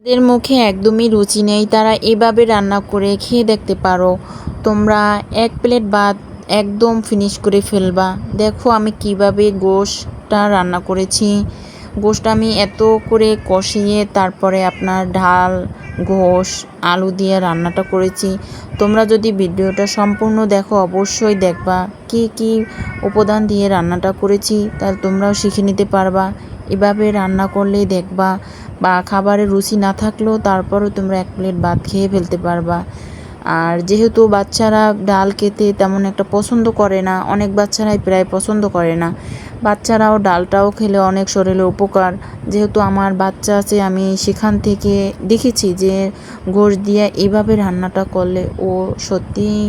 এদের মুখে একদমই রুচি নেই, তারা এভাবে রান্না করে খেয়ে দেখতে পারো। তোমরা এক প্লেট ভাত একদম ফিনিশ করে ফেলবা। দেখো আমি কিভাবে গোশটা রান্না করেছি। গোশটা আমি এত করে কষিয়ে তারপরে আপনার ডাল, গোশ, আলু দিয়ে রান্নাটা করেছি। তোমরা যদি ভিডিওটা সম্পূর্ণ দেখো, অবশ্যই দেখবা কি কি উপাদান দিয়ে রান্নাটা করেছি, তাহলে তোমরাও শিখে নিতে পারবা। এভাবে রান্না করলেই দেখবা, বা খাবারের রুচি না থাকলেও তারপরও তোমরা এক প্লেট ভাত খেয়ে ফেলতে পারবা। আর যেহেতু বাচ্চারা ডাল খেতে তেমন একটা পছন্দ করে না, অনেক বাচ্চারাই প্রায় পছন্দ করে না, বাচ্চারাও ডালটাও খেলে অনেক শরীরে উপকার। যেহেতু আমার বাচ্চা আছে, আমি সেখান থেকে দেখেছি যে গোশ দিয়ে এইভাবে রান্নাটা করলে ও সত্যিই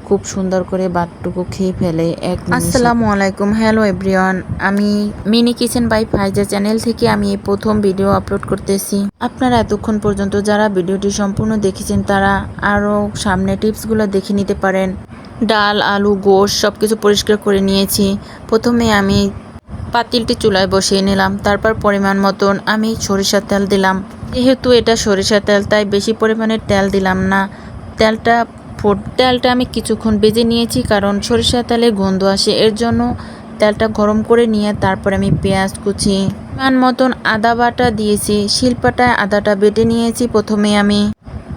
খুব সুন্দর করে ভাতটুকু খেয়ে ফেলে এক নিমিষে। আসসালামু আলাইকুম, হ্যালো এভরিওয়ান। আমি mini kitchen by Faiza channel থেকে আমি এই প্রথম ভিডিও আপলোড করতেছি। আপনারা এতক্ষণ পর্যন্ত যারা ভিডিওটি সম্পূর্ণ দেখেছেন তারা আরও সামনে টিপসগুলো দেখে নিতে পারেন। ডাল, আলু, গোশ সব কিছু পরিষ্কার করে নিয়েছি। প্রথমে আমি পাতিলটি চুলায় বসিয়ে নিলাম, তারপর পরিমাণ মতন আমি সরিষার তেল দিলাম। যেহেতু এটা সরিষার তেল তাই বেশি পরিমাণের তেল দিলাম না। তেলটা আমি কিছুক্ষণ ভেজে নিয়েছি, কারণ সরিষার তেলে গন্ধ আসে, এর জন্য তেলটা গরম করে নিয়ে তারপর আমি পেঁয়াজ কুচি, পরিমাণ মতন আদা বাটা দিয়েছি। শিলপাটায় আদাটা বেটে নিয়েছি প্রথমে আমি।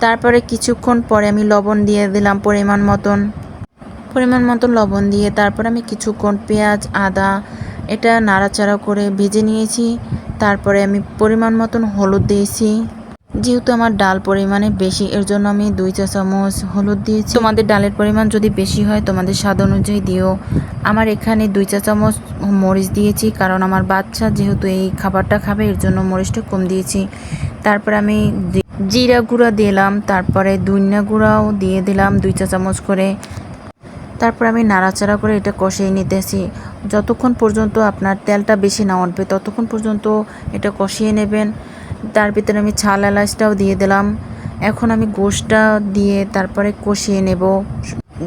তারপরে কিছুক্ষণ পরে আমি লবণ দিয়ে দিলাম পরিমাণ মতন লবণ দিয়ে তারপর আমি কিছুক্ষণ পেঁয়াজ, আদা এটা নাড়াচাড়া করে ভেজে নিয়েছি। তারপরে আমি পরিমাণ মতন হলুদ দিয়েছি। যেহেতু আমার ডাল পরিমাণে বেশি, এর জন্য আমি 2 চা চামচ হলুদ দিয়েছি। তোমাদের ডালের পরিমাণ যদি বেশি হয় তোমাদের স্বাদ অনুযায়ী দিও। আমার এখানে 2 চা চামচ মরিচ দিয়েছি, কারণ আমার বাচ্চা যেহেতু এই খাবারটা খাবে, এর জন্য মরিচটা কম দিয়েছি। তারপর আমি জিরা গুঁড়া দিলাম, তারপরে ধনিয়া গুঁড়াও দিয়ে দিলাম 2 চা চামচ করে। তারপর আমি নাড়াচাড়া করে এটা কষিয়ে নিতেছি। যতক্ষণ পর্যন্ত আপনার তেলটা বেশি না উঠবে ততক্ষণ পর্যন্ত এটা কষিয়ে নেবেন। তার ভিতরে আমি ছাল এলাচটাও দিয়ে দিলাম। এখন আমি গোশটা দিয়ে তারপরে কষিয়ে নেব।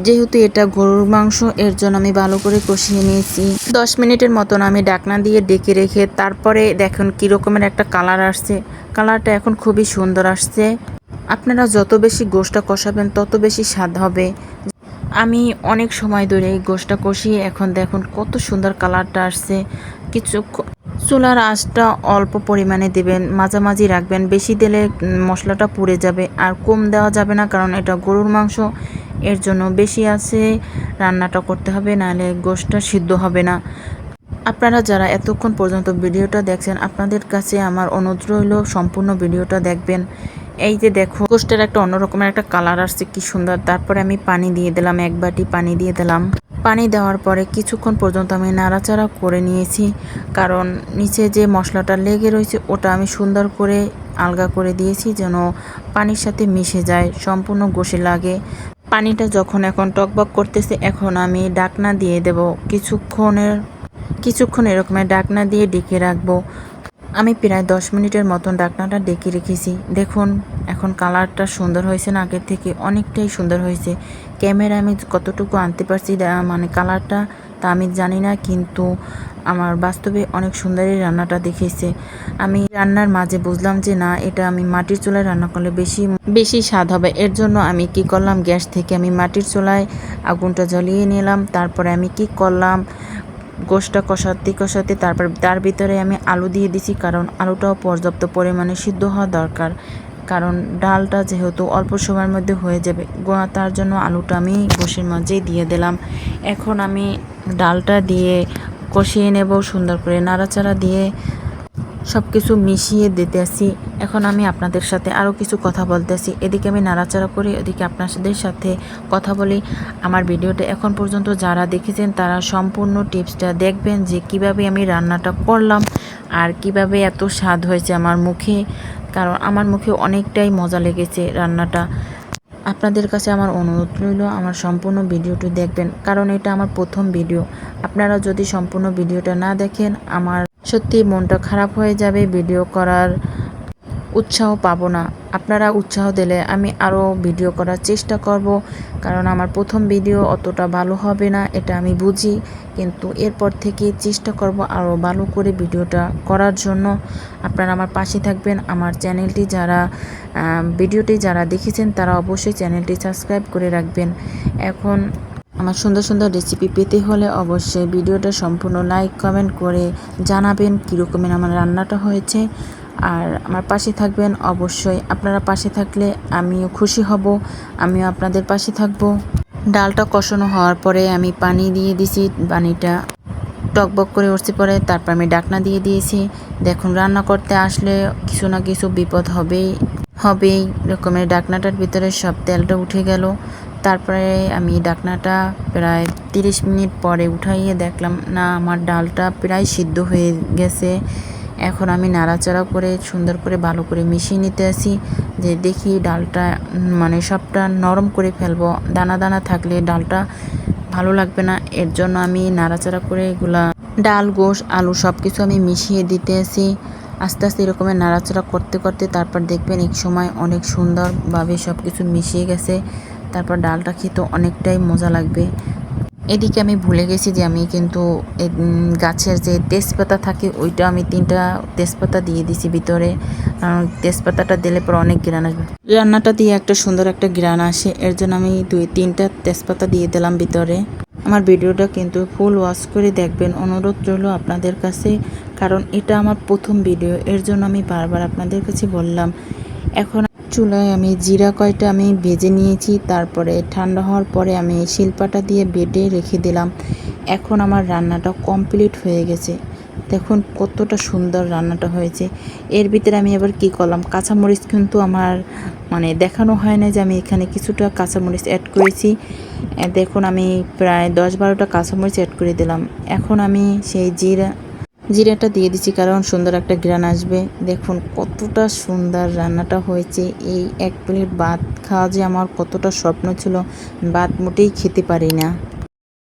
যেহেতু এটা গরুর মাংস, এর জন্য আমি ভালো করে কষিয়ে নিয়েছি। 10 মিনিটের মতন আমি ঢাকনা দিয়ে ডেকে রেখে তারপরে দেখুন কী রকমের একটা কালার আসছে। কালারটা এখন খুবই সুন্দর আসছে। আপনারা যত বেশি গোশটা কষাবেন তত বেশি স্বাদ হবে। আমি অনেক সময় ধরে এই গোশটা কষিয়ে এখন দেখুন কত সুন্দর কালারটা আসছে। চুলার আঁচটা অল্প পরিমাণে দেবেন, মাঝামাঝি রাখবেন। বেশি দিলে মশলাটা পুড়ে যাবে, আর কম দেওয়া যাবে না, কারণ এটা গরুর মাংস, এর জন্য বেশি আছে রান্নাটা করতে হবে, নাহলে গোশটা সিদ্ধ হবে না। আপনারা যারা এতক্ষণ পর্যন্ত ভিডিওটা দেখছেন, আপনাদের কাছে আমার অনুরোধ রইল সম্পূর্ণ ভিডিওটা দেখবেন। এই যে দেখো গোশটার একটা অন্যরকমের একটা কালার আসছে, কি সুন্দর। তারপরে আমি পানি দিয়ে দিলাম, 1 বাটি পানি দিয়ে দিলাম। পানি দেওয়ার পরে কিছুক্ষণ পর্যন্ত আমি নাড়াচাড়া করে নিয়েছি, কারণ নিচে যে মশলাটা লেগে রয়েছে ওটা আমি সুন্দর করে আলগা করে দিয়েছি, যেন পানির সাথে মিশে যায়, সম্পূর্ণ গোশে লাগে। পানিটা যখন এখন টকবক করতেছে, এখন আমি ঢাকনা দিয়ে দেব। কিছুক্ষণ এরকমের ঢাকনা দিয়ে ডেকে রাখবো। আমি প্রায় 10 মিনিটের মতন ঢাকনাটা ডেকে রেখেছি। দেখুন এখন কালারটা সুন্দর হয়েছে না, আগের থেকে অনেকটাই সুন্দর হয়েছে। ক্যামেরা আমি কতটুকু আনতে পারছি মানে কালারটা তা আমি জানি না, কিন্তু আমার বাস্তবে অনেক সুন্দরই রান্নাটা দেখেছে। আমি রান্নার মাঝে বুঝলাম যে না, এটা আমি মাটির চুলায় রান্না করলে বেশি স্বাদ হবে। এর জন্য আমি কি করলাম, গ্যাস থেকে আমি মাটির চুলায় আগুনটা জ্বালিয়ে নিলাম। তারপরে আমি কি করলাম, গোশটা কষাতে তারপর তার ভিতরে আমি আলু দিয়ে দিছি, কারণ আলুটাও পর্যাপ্ত পরিমাণে সিদ্ধ হওয়া দরকার, কারণ ডালটা যেহেতু অল্প সময়ের মধ্যে হয়ে যাবে, তার জন্য আলুটা আমি গোশের মাঝেই দিয়ে দিলাম। এখন আমি ডালটা দিয়ে কষিয়ে নেব সুন্দর করে, নাড়াচাড়া দিয়ে সব কিছু মিশিয়ে দিতেছি। এখন আমি আপনাদের সাথে আরও কিছু কথা বলতেছি, এদিকে আমি নাড়াচাড়া করি, এদিকে আপনাদের সাথে কথা বলি। আমার ভিডিওটা এখন পর্যন্ত যারা দেখেছেন তারা সম্পূর্ণ টিপসটা দেখবেন, যে কিভাবে আমি রান্নাটা করলাম আর কিভাবে এত স্বাদ হয়েছে আমার মুখে, কারণ আমার মুখে অনেকটাই মজা লেগেছে রান্নাটা। আপনাদের কাছে আমার অনুরোধ রইল আমার সম্পূর্ণ ভিডিওটি দেখবেন, কারণ এটা আমার প্রথম ভিডিও। আপনারা যদি সম্পূর্ণ ভিডিওটা না দেখেন আমার সত্যি মনটা খারাপ হয়ে যাবে ভিডিও করার উৎসাহ পাবো না। আপনারা উৎসাহ দিলে আমি আরও ভিডিও করার চেষ্টা করব, কারণ আমার প্রথম ভিডিও অতটা ভালো হবে না এটা আমি বুঝি, কিন্তু এরপর থেকে চেষ্টা করব আরও ভালো করে ভিডিওটা করার জন্য। আপনারা আমার পাশে থাকবেন। আমার চ্যানেলটি ভিডিওটি যারা দেখেছেন তারা অবশ্যই চ্যানেলটি সাবস্ক্রাইব করে রাখবেন। এখন আমার সুন্দর সুন্দর রেসিপি পেতে হলে অবশ্যই ভিডিওটা সম্পূর্ণ লাইক কমেন্ট করে জানাবেন কীরকমের আমার রান্নাটা হয়েছে, আর আমার পাশে থাকবেন অবশ্যই। আপনারা পাশে থাকলে আমিও খুশি হব, আমিও আপনাদের পাশে থাকব। ডালটা কষানো হওয়ার পরে আমি পানি দিয়ে দিছি, পানিটা টকবক করে উঠছে পরে তারপর আমি ডাকনা দিয়ে দিয়েছি। দেখুন রান্না করতে আসলে কিছু না কিছু বিপদ হবেই এরকমের ডাকনাটার ভিতরে সব তেলটা উঠে গেল। তারপরে আমি ডাকনাটা প্রায় 30 মিনিট পরে উঠাইয়ে দেখলাম না আমার ডালটা প্রায় সিদ্ধ হয়ে গেছে। এখন আমি নাড়াচাড়া করে সুন্দর করে ভালো করে মিশিয়ে নিতে আসি, যে দেখি ডালটা মানে সবটা নরম করে ফেলবো। দানা দানা থাকলে ডালটা ভালো লাগবে না, এর জন্য আমি নাড়াচাড়া করে এগুলা ডাল গোশ আলু সব কিছু আমি মিশিয়ে দিতে আসি। আস্তে আস্তে এরকমের নাড়াচাড়া করতে করতে তারপর দেখবেন এক সময় অনেক সুন্দরভাবে সব কিছু মিশিয়ে গেছে। তারপর ডালটা খেতে অনেকটাই মজা লাগবে। এদিকে আমি ভুলে গেছি যে আমি কিন্তু গাছের যে তেজপাতা থাকে ওইটা আমি 3টা তেজপাতা দিয়ে দিছি ভিতরে। তেজপাতাটা দিলে পরে অনেক ঘ্রাণ আসবে, রান্নাটা দিয়ে একটা সুন্দর একটা ঘ্রাণ আসে, এর জন্য আমি 2-3টা তেজপাতা দিয়ে দিলাম ভিতরে। আমার ভিডিওটা কিন্তু ফুল ওয়াচ করে দেখবেন, অনুরোধ রইল আপনাদের কাছে, কারণ এটা আমার প্রথম ভিডিও, এর জন্য আমি বারবার আপনাদের কাছে বললাম। এখন চুলায় আমি জিরা কয়টা আমি ভেজে নিয়েছি, তারপরে ঠান্ডা হওয়ার পরে আমি শিলপাটা দিয়ে বেটে রেখে দিলাম। এখন আমার রান্নাটা কমপ্লিট হয়ে গেছে। দেখুন কতটা সুন্দর রান্নাটা হয়েছে। এর ভিতরে আমি এবার কি করলাম, কাঁচামরিচ কিন্তু আমার মানে দেখানো হয় না যে আমি এখানে কিছুটা কাঁচামরিচ অ্যাড করেছি। দেখুন আমি প্রায় 10-12টা কাঁচামরিচ অ্যাড করে দিলাম। এখন আমি সেই জিরাটা দিয়ে দিচ্ছি, কারণ সুন্দর একটা ঘ্রাণ আসবে। দেখুন কতটা সুন্দর রান্নাটা হয়েছে। এই 1 প্লেট ভাত খাওয়া যে আমার কতটা স্বপ্ন ছিল, ভাত মোটেই খেতে পারি না।